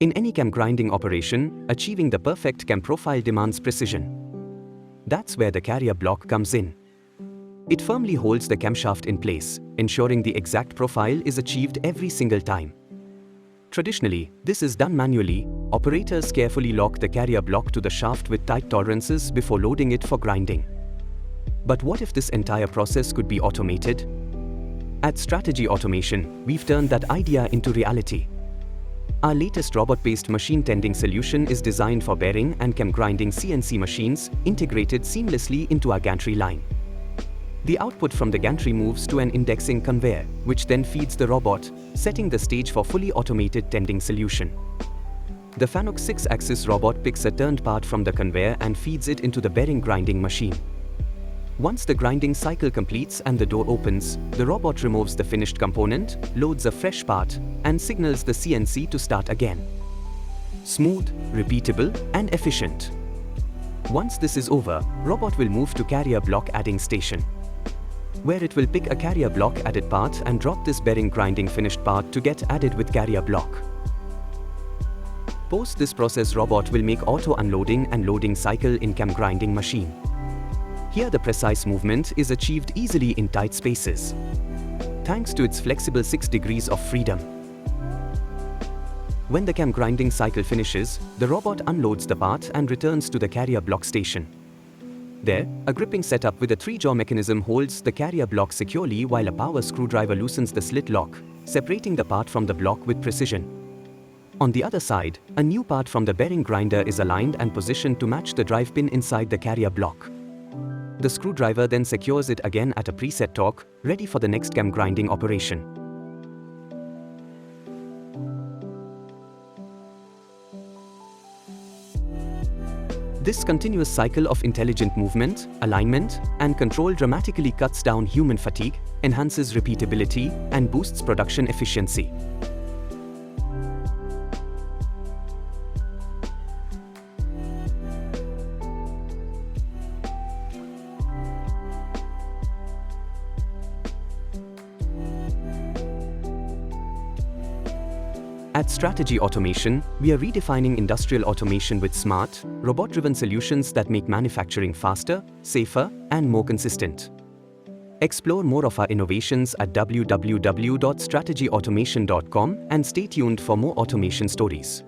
In any cam grinding operation, achieving the perfect cam profile demands precision. That's where the carrier block comes in. It firmly holds the camshaft in place, ensuring the exact profile is achieved every single time. Traditionally, this is done manually. Operators carefully lock the carrier block to the shaft with tight tolerances before loading it for grinding. But what if this entire process could be automated? At Strategi Automation, we've turned that idea into reality. Our latest robot-based machine tending solution is designed for bearing and cam grinding CNC machines, integrated seamlessly into our gantry line. The output from the gantry moves to an indexing conveyor, which then feeds the robot, setting the stage for fully automated tending solution. The Fanuc 6-axis robot picks a turned part from the conveyor and feeds it into the bearing grinding machine. Once the grinding cycle completes and the door opens, the robot removes the finished component, loads a fresh part, and signals the CNC to start again. Smooth, repeatable, and efficient. Once this is over, robot will move to carrier block adding station, where it will pick a carrier block added part and drop this bearing grinding finished part to get added with carrier block. Post this process, robot will make auto unloading and loading cycle in cam grinding machine. Here the precise movement is achieved easily in tight spaces, thanks to its flexible 6 degrees of freedom. When the cam grinding cycle finishes, the robot unloads the part and returns to the carrier block station. There, a gripping setup with a 3-jaw mechanism holds the carrier block securely while a power screwdriver loosens the slit lock, separating the part from the block with precision. On the other side, a new part from the bearing grinder is aligned and positioned to match the drive pin inside the carrier block. The screwdriver then secures it again at a preset torque, ready for the next cam grinding operation. This continuous cycle of intelligent movement, alignment, and control dramatically cuts down human fatigue, enhances repeatability, and boosts production efficiency. At Strategi Automation, we are redefining industrial automation with smart, robot-driven solutions that make manufacturing faster, safer, and more consistent. Explore more of our innovations at www.strategiautomation.com and stay tuned for more automation stories.